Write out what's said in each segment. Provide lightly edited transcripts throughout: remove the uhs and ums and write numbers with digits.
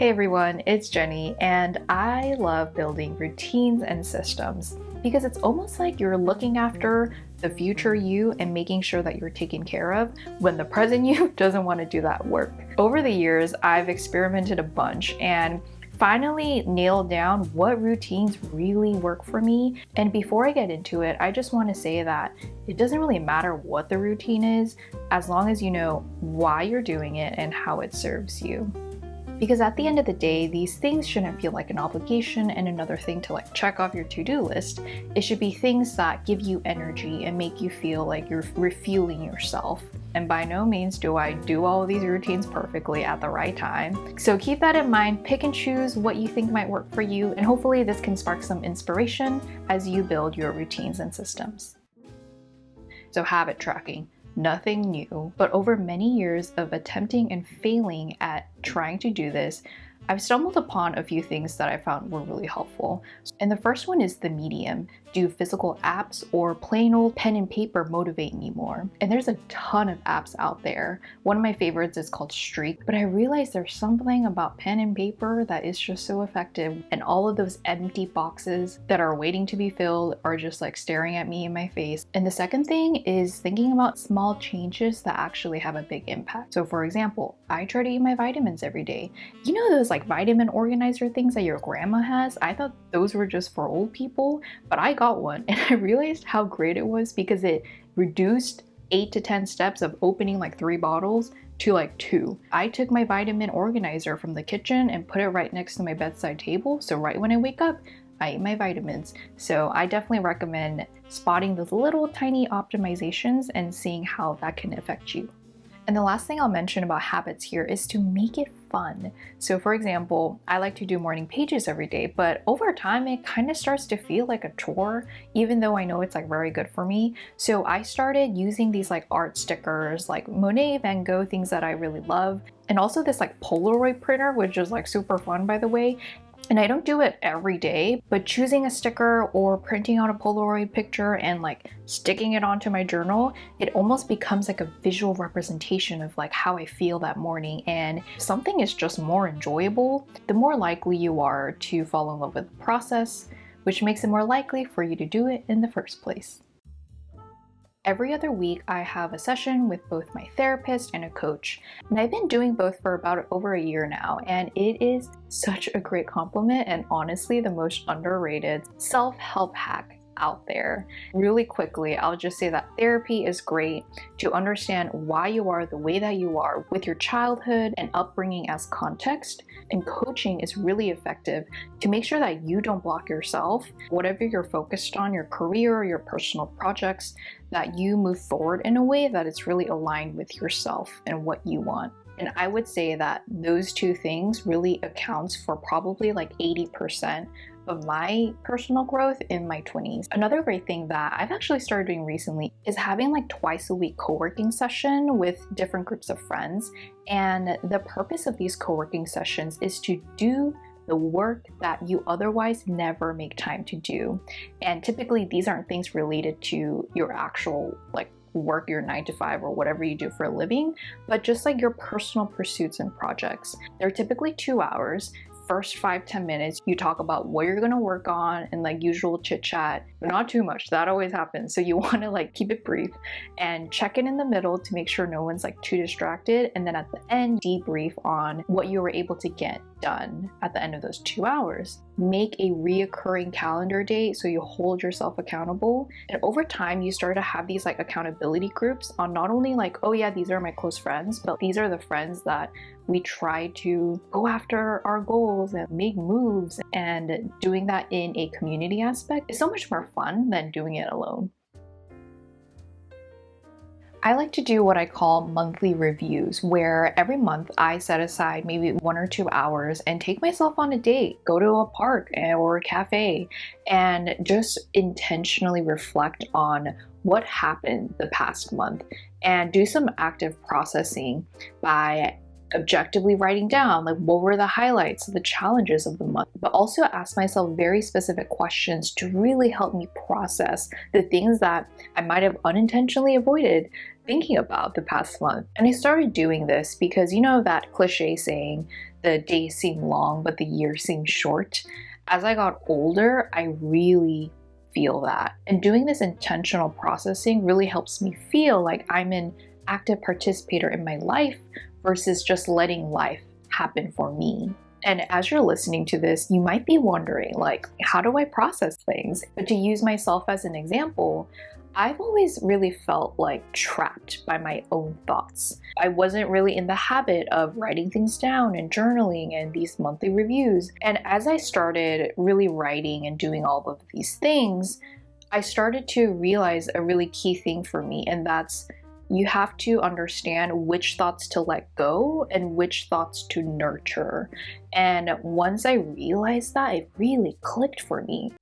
Hey everyone, it's Jenny, and I love building routines and systems because it's almost like you're looking after the future you and making sure that you're taken care of when the present you doesn't want to do that work. Over the years, I've experimented a bunch and finally nailed down what routines really work for me. And before I get into it, I just want to say that it doesn't really matter what the routine is as long as you know why you're doing it and how it serves you. Because at the end of the day, these things shouldn't feel like an obligation and another thing to check off your to-do list. It should be things that give you energy and make you feel like you're refueling yourself. And by no means do I do all of these routines perfectly at the right time. So keep that in mind, pick and choose what you think might work for you, and hopefully this can spark some inspiration as you build your routines and systems. So habit tracking. Nothing new, but over many years of attempting and failing at trying to do this, I've stumbled upon a few things that I found were really helpful. And the first one is the medium. Do physical apps or plain old pen and paper motivate me more? And there's a ton of apps out there. One of my favorites is called Streak, but I realized there's something about pen and paper that is just so effective. And all of those empty boxes that are waiting to be filled are just staring at me in my face. And the second thing is thinking about small changes that actually have a big impact. So for example, I try to eat my vitamins every day. You know those vitamin organizer things that your grandma has? I thought those were just for old people, but I got one and I realized how great it was because it reduced 8 to 10 steps of opening 3 bottles to 2. I took my vitamin organizer from the kitchen and put it right next to my bedside table, so right when I wake up, I eat my vitamins. So I definitely recommend spotting those little tiny optimizations and seeing how that can affect you. And the last thing I'll mention about habits here is to make it fun. So for example, I like to do morning pages every day, but over time it kind of starts to feel like a chore, even though I know it's very good for me. So I started using these art stickers like Monet, Van Gogh, things that I really love. And also this Polaroid printer, which is super fun by the way. And I don't do it every day, but choosing a sticker or printing out a Polaroid picture and sticking it onto my journal, it almost becomes a visual representation of how I feel that morning. And if something is just more enjoyable, the more likely you are to fall in love with the process, which makes it more likely for you to do it in the first place. Every other week, I have a session with both my therapist and a coach. And I've been doing both for about over a year now, and it is such a great compliment and honestly the most underrated self-help hack out there. Really quickly, I'll just say that therapy is great to understand why you are the way that you are with your childhood and upbringing as context. And coaching is really effective to make sure that you don't block yourself, whatever you're focused on, your career or your personal projects, that you move forward in a way that is really aligned with yourself and what you want. And I would say that those two things really accounts for probably 80% of my personal growth in my 20s. Another great thing that I've actually started doing recently is having twice a week co-working session with different groups of friends. And the purpose of these co-working sessions is to do the work that you otherwise never make time to do. And typically these aren't things related to your actual work, your 9 to 5 or whatever you do for a living, but just your personal pursuits and projects. They're typically 2 hours. First 5-10 minutes, you talk about what you're going to work on and usual chit chat, but not too much. That always happens. So you want to keep it brief and check in the middle to make sure no one's too distracted. And then at the end, debrief on what you were able to get done at the end of those 2 hours. Make a reoccurring calendar date so you hold yourself accountable. And over time, you start to have these accountability groups on not only oh yeah, these are my close friends, but these are the friends that we try to go after our goals and make moves, and doing that in a community aspect is so much more fun than doing it alone. I like to do what I call monthly reviews, where every month I set aside maybe 1 or 2 hours and take myself on a date, go to a park or a cafe, and just intentionally reflect on what happened the past month and do some active processing by objectively writing down like what were the highlights, the challenges of the month, but also ask myself very specific questions to really help me process the things that I might have unintentionally avoided thinking about the past month. And I started doing this because you know that cliche saying, the days seem long, but the years seem short. As I got older, I really feel that. And doing this intentional processing really helps me feel like I'm an active participator in my life versus just letting life happen for me. And as you're listening to this, you might be wondering, like, how do I process things? But to use myself as an example, I've always really felt like trapped by my own thoughts. I wasn't really in the habit of writing things down and journaling and these monthly reviews. And as I started really writing and doing all of these things, I started to realize a really key thing for me, and that's you have to understand which thoughts to let go and which thoughts to nurture. And once I realized that, it really clicked for me.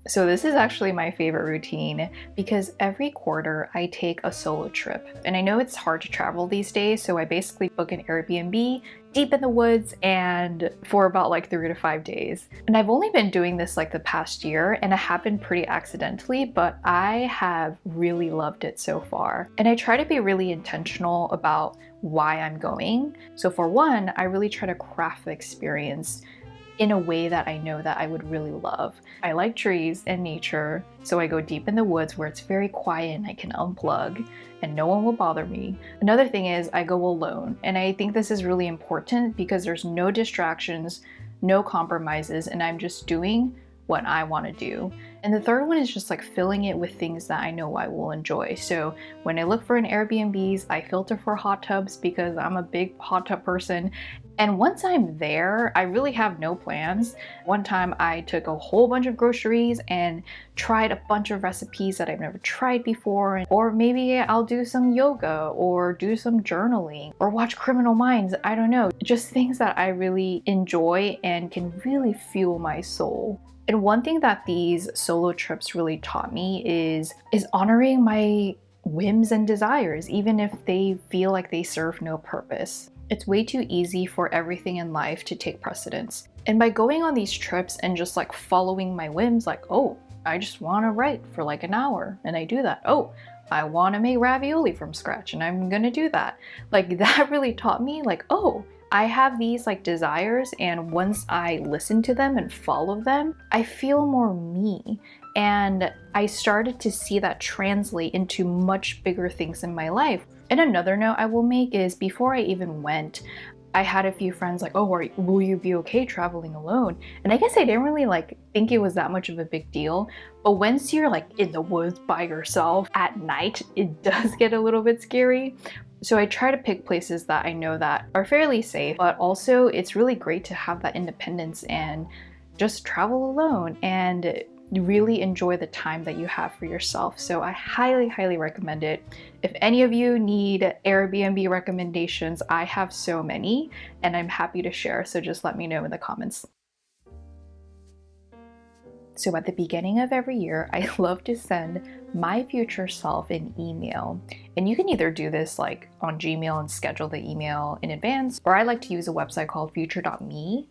So this is actually my favorite routine because every quarter I take a solo trip. And I know it's hard to travel these days, so I basically book an Airbnb deep in the woods and for about like 3 to 5 days. And I've only been doing this like the past year, and it happened pretty accidentally, but I have really loved it so far. And I try to be really intentional about why I'm going. So for one, I really try to craft the experience in a way that I know that I would really love. I like trees and nature, so I go deep in the woods where it's very quiet and I can unplug and no one will bother me. Another thing is I go alone, and I think this is really important because there's no distractions, no compromises, and I'm just doing what I want to do. And the third one is just like filling it with things that I know I will enjoy. So when I look for an Airbnbs, I filter for hot tubs because I'm a big hot tub person. And once I'm there, I really have no plans. One time I took a whole bunch of groceries and tried a bunch of recipes that I've never tried before. Or maybe I'll do some yoga or do some journaling or watch Criminal Minds. I don't know, just things that I really enjoy and can really fuel my soul. And one thing that these solo trips really taught me is honoring my whims and desires, even if they feel like they serve no purpose. It's way too easy for everything in life to take precedence. And by going on these trips and just like following my whims, like, oh, I just want to write for like an hour, and I do that. Oh, I want to make ravioli from scratch, and I'm gonna do that. Like that really taught me like, oh, I have these like desires, and once I listen to them and follow them, I feel more me. And I started to see that translate into much bigger things in my life. And another note I will make is before I even went, I had a few friends like, oh, will you be okay traveling alone? And I guess I didn't really like think it was that much of a big deal. But once you're like in the woods by yourself at night, it does get a little bit scary. So I try to pick places that I know that are fairly safe, but also it's really great to have that independence and just travel alone and really enjoy the time that you have for yourself. So I highly, highly recommend it. If any of you need Airbnb recommendations, I have so many and I'm happy to share. So just let me know in the comments. So at the beginning of every year, I love to send my future self an email. And you can either do this like on Gmail and schedule the email in advance, or I like to use a website called future.me.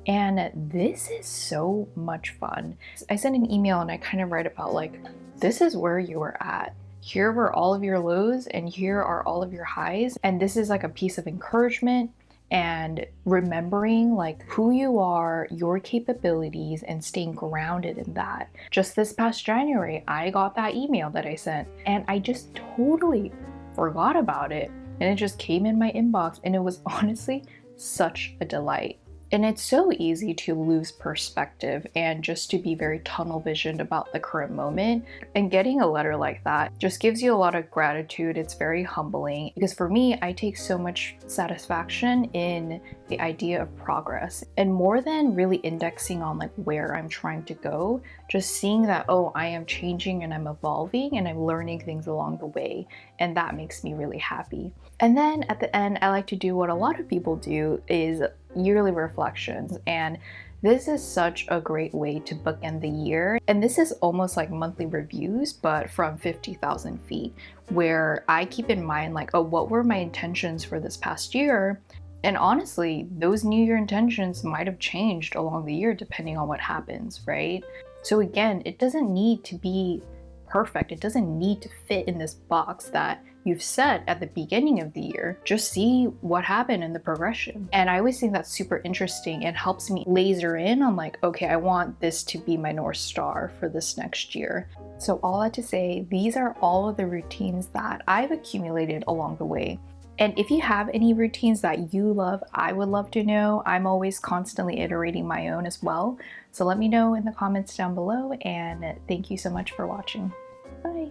And this is so much fun. I send an email and I kind of write about like, this is where you are at. Here were all of your lows and here are all of your highs. And this is like a piece of encouragement and remembering like who you are, your capabilities, and staying grounded in that. Just this past January, I got that email that I sent and I just totally forgot about it. And it just came in my inbox and it was honestly such a delight. And it's so easy to lose perspective and just to be very tunnel visioned about the current moment. And getting a letter like that just gives you a lot of gratitude. It's very humbling because for me, I take so much satisfaction in the idea of progress. And more than really indexing on like where I'm trying to go, just seeing that, oh, I am changing and I'm evolving and I'm learning things along the way. And that makes me really happy. And then at the end, I like to do what a lot of people do is yearly reflections. And This is such a great way to bookend the year. And this is almost like monthly reviews, but from 50,000 feet, where I keep in mind, like, oh, what were my intentions for this past year? And honestly, those New Year intentions might have changed along the year depending on what happens, right? So again, it doesn't need to be perfect. It doesn't need to fit in this box that you've set at the beginning of the year. Just see what happened in the progression. And I always think that's super interesting. It helps me laser in on like, okay, I want this to be my North Star for this next year. So all that to say, these are all of the routines that I've accumulated along the way. And if you have any routines that you love, I would love to know. I'm always constantly iterating my own as well. So let me know in the comments down below, and thank you so much for watching. Bye.